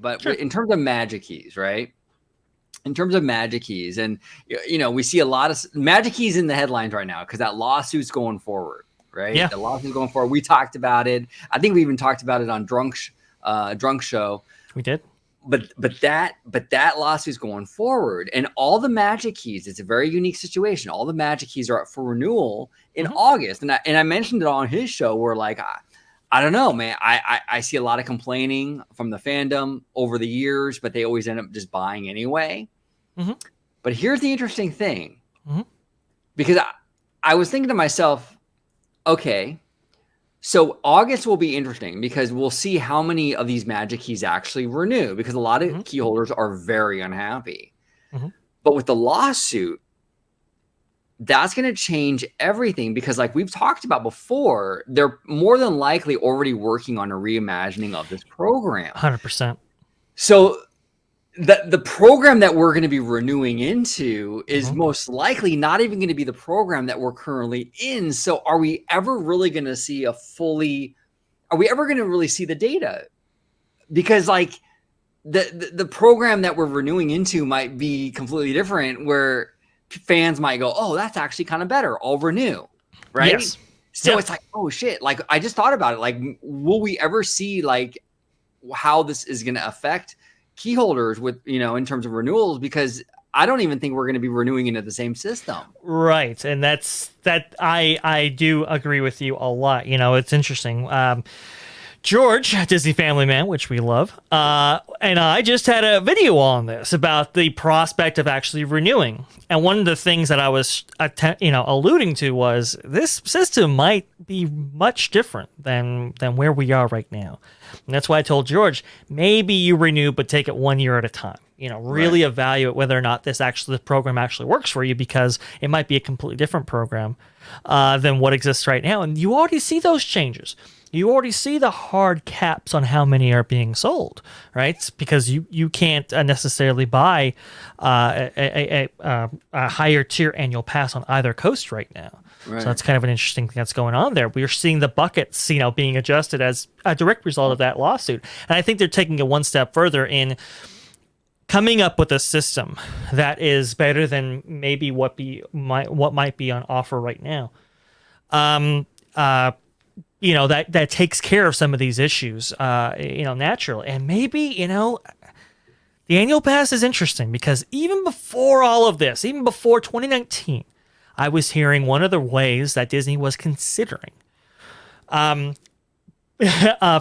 But Sure. in terms of magic keys, right? In terms of magic keys, and we see a lot of magic keys in the headlines right now because that lawsuit's going forward, right? Yeah. The lawsuit's going forward. We talked about it. I think we even talked about it on Drunk Show. We did. But that lawsuit's going forward, and all the magic keys. It's a very unique situation. All the magic keys are up for renewal in August, and I mentioned it on his show. Where like I don't know, man. I see a lot of complaining from the fandom over the years, but they always end up just buying anyway. But here's the interesting thing, because I was thinking to myself, okay, so August will be interesting because we'll see how many of these magic keys actually renew, because a lot of key holders are very unhappy. But with the lawsuit, that's going to change everything, because like we've talked about before, they're more than likely already working on a reimagining of this program. 100%. So the program that we're going to be renewing into is most likely not even going to be the program that we're currently in. So are we ever really going to see are we ever going to really see the data? Because like the program that we're renewing into might be completely different, where fans might go, oh, that's actually kind of better. I'll renew. Right. Yes. So it's like, oh shit. Like I just thought about it. Like, will we ever see like how this is going to affect key holders with, in terms of renewals? Because I don't even think we're going to be renewing into the same system. Right. And I do agree with you a lot. It's interesting. George, Disney Family Man, which we love, and I just had a video on this about the prospect of actually renewing. And one of the things that I was, alluding to was this system might be much different than where we are right now. And that's why I told George, maybe you renew, but take it 1 year at a time. Really evaluate whether or not the program actually works for you, because it might be a completely different program than what exists right now. And you already see those changes. You already see the hard caps on how many are being sold, right? It's because you can't necessarily buy a higher tier annual pass on either coast right now. Right. So that's kind of an interesting thing that's going on there. We're seeing the buckets, being adjusted as a direct result of that lawsuit. And I think they're taking it one step further in coming up with a system that is better than maybe what might be on offer right now. That takes care of some of these issues, naturally. And maybe, the annual pass is interesting, because even before all of this, even before 2019, I was hearing one of the ways that Disney was considering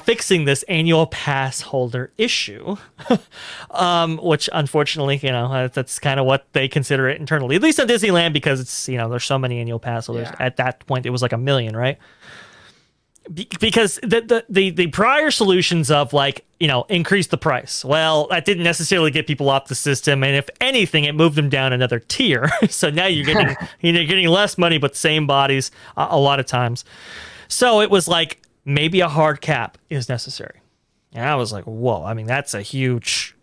fixing this annual pass holder issue, which unfortunately, that's kind of what they consider it internally, at least at Disneyland, because it's, there's so many annual pass holders. Yeah. At that point, it was like 1 million, right? Because the prior solutions of increase the price, well, that didn't necessarily get people off the system, and if anything, it moved them down another tier. So now you're getting less money, but same bodies a lot of times. So it was like maybe a hard cap is necessary, and I was like, whoa! I mean, that's a huge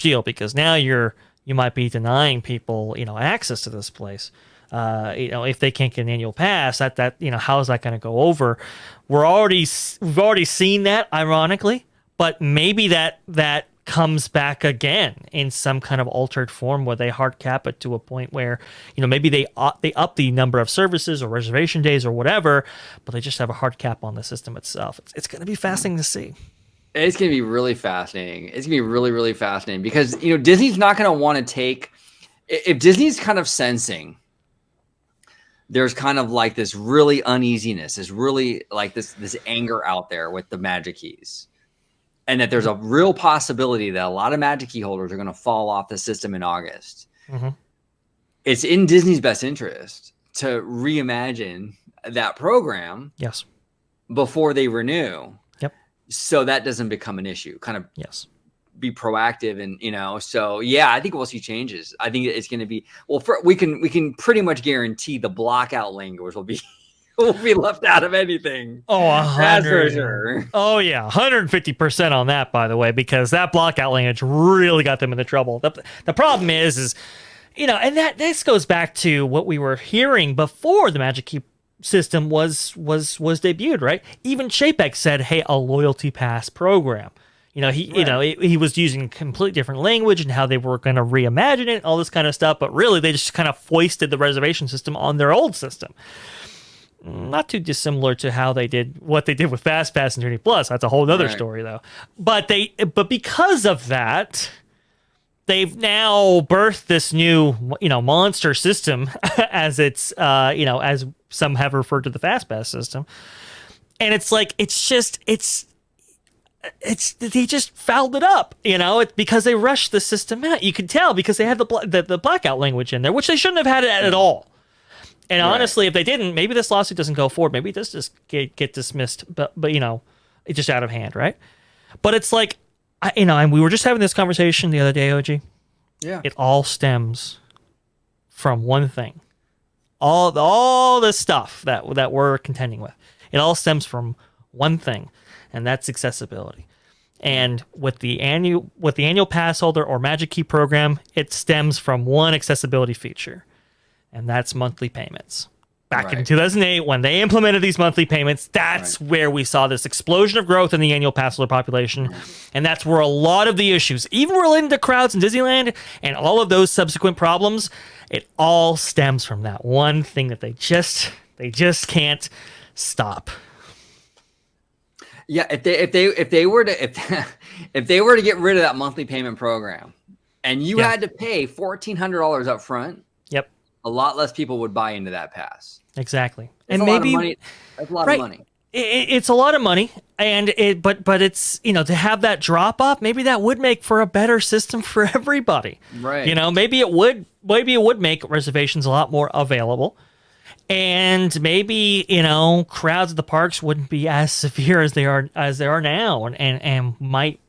deal, because now you might be denying people access to this place. If they can't get an annual pass, that how is that going to go over? We've already seen that, ironically, but maybe that comes back again in some kind of altered form, where they hard cap it to a point where maybe they up the number of services or reservation days or whatever, but they just have a hard cap on the system itself. It's going to be fascinating to see. It's going to be really fascinating. It's going to be really, really fascinating, because Disney's not going to want to take, if Disney's kind of sensing there's kind of like this really uneasiness, is really like this anger out there with the magic keys, and that there's a real possibility that a lot of magic key holders are going to fall off the system in August. It's in Disney's best interest to reimagine that program, yes, before they renew. Yep. So that doesn't become an issue. Kind of, yes, be proactive, and so yeah, I think we'll see changes. I think it's going to be, well, we can pretty much guarantee the blockout language will be left out of anything. Oh, 100. Sure. Oh yeah, 150% on that, by the way, because that blockout language really got them into trouble. The problem is and this goes back to what we were hearing before the Magic Key system was debuted, right? Even Chapek said, hey, a loyalty pass program. He was using completely different language and how they were going to reimagine it, all this kind of stuff. But really, they just kind of foisted the reservation system on their old system. Not too dissimilar to how they did what they did with Fast Pass and Journey Plus. That's a whole other story, though. But because of that, they've now birthed this new, monster system, as it's, as some have referred to the Fast Pass system. And it's like, they just fouled it up, it's because they rushed the system out. You could tell because they had the blackout language in there, which they shouldn't have had it at all. And honestly, if they didn't, maybe this lawsuit doesn't go forward. Maybe it does just get dismissed, but it's just out of hand, right? But it's like, and we were just having this conversation the other day, OG. Yeah. It all stems from one thing. All the stuff that we're contending with, it all stems from one thing. And that's accessibility. And with the annual pass holder or Magic Key program, it stems from one accessibility feature, and that's monthly payments. Back in 2008, when they implemented these monthly payments, that's where we saw this explosion of growth in the annual pass holder population, and that's where a lot of the issues, even relating to crowds in Disneyland and all of those subsequent problems, it all stems from that one thing that they just can't stop. Yeah, if they were to get rid of that monthly payment program, and you had to pay $1,400 up front, a lot less people would buy into that pass. Exactly, and maybe that's a lot of money. It's a lot of money, and but it's to have that drop off, maybe that would make for a better system for everybody. Right. Maybe it would make reservations a lot more available. And maybe, crowds at the parks wouldn't be as severe as they are now and might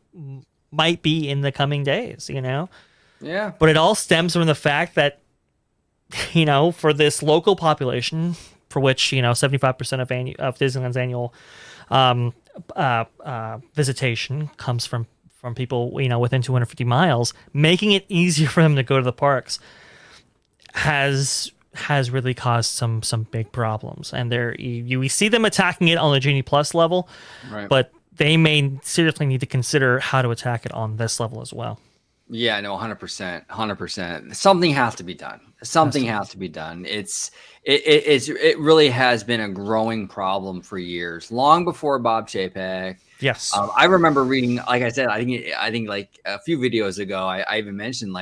be in the coming days, Yeah. But it all stems from the fact that, for this local population, for which, 75% of Disneyland's annual visitation comes from people, within 250 miles, making it easier for them to go to the parks has really caused some big problems, and we see them attacking it on the Genie Plus level, but they may seriously need to consider how to attack it on this level as well. Yeah, no, 100%. Something has to be done. Something has to be done. It really has been a growing problem for years, long before Bob Chapek. Yes, I remember reading, like I said, I think like a few videos ago, I even mentioned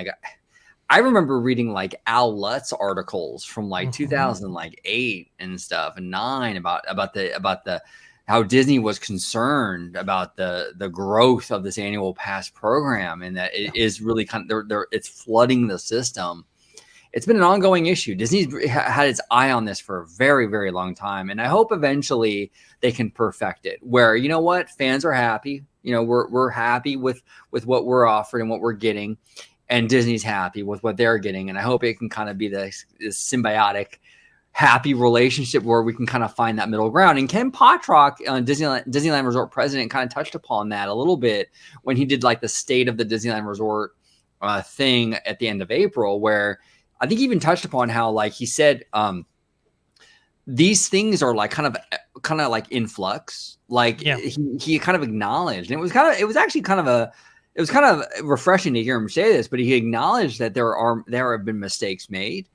I remember reading like Alot's articles from like 2008 and stuff and 9 about the how Disney was concerned about the growth of this annual pass program, and that it is really kind of it's flooding the system. It's been an ongoing issue. Disney's had its eye on this for a very, very long time, and I hope eventually they can perfect it. Where fans are happy. We're happy with what we're offered and what we're getting. And Disney's happy with what they're getting. And I hope it can kind of be this symbiotic, happy relationship where we can kind of find that middle ground. And Ken Potrock, Disneyland Resort president, kind of touched upon that a little bit when he did like the State of the Disneyland Resort thing at the end of April, where I think he even touched upon how, like he said, these things are like kind of like in flux. Like he kind of acknowledged, and it was kind of refreshing to hear him say this, but he acknowledged that there have been mistakes made.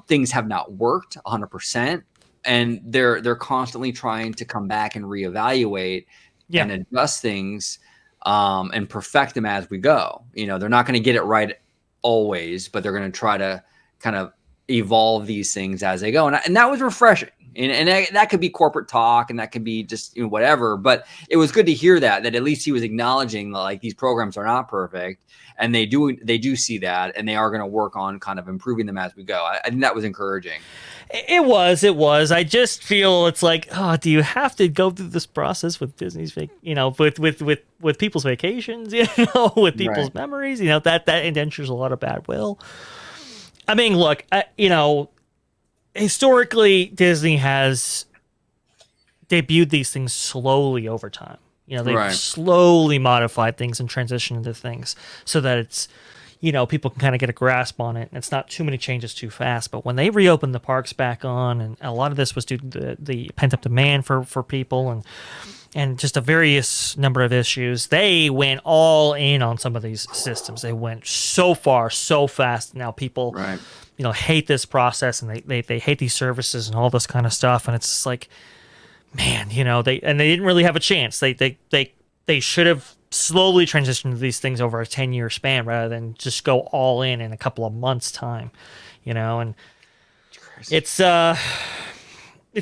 Things have not worked 100%, and they're constantly trying to come back and reevaluate and adjust things and perfect them as we go. They're not going to get it right always, but they're going to try to kind of evolve these things as they go. And that was refreshing. And that could be corporate talk, and that could be just whatever. But it was good to hear that at least he was acknowledging like these programs are not perfect, and they do see that, and they are going to work on kind of improving them as we go. I think that was encouraging. It was. I just feel it's like, do you have to go through this process with Disney's, with people's vacations, with people's memories, that endangers a lot of bad will. I mean, look, historically, Disney has debuted these things slowly over time. They've slowly modified things and transitioned into things so that it's, people can kind of get a grasp on it, and it's not too many changes too fast. But when they reopened the parks back on, and a lot of this was due to the pent-up demand for people, and and just a various number of issues, they went all in on some of these systems. They went so far, so fast. Now people, hate this process, and they hate these services and all this kind of stuff. And it's just like, man, they didn't really have a chance. They should have slowly transitioned these things over a 10-year span rather than just go all in a couple of months' time, and it's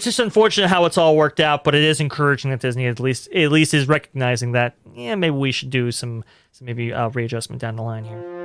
just unfortunate how it's all worked out, but it is encouraging that Disney at least is recognizing that, maybe we should do some readjustment down the line here.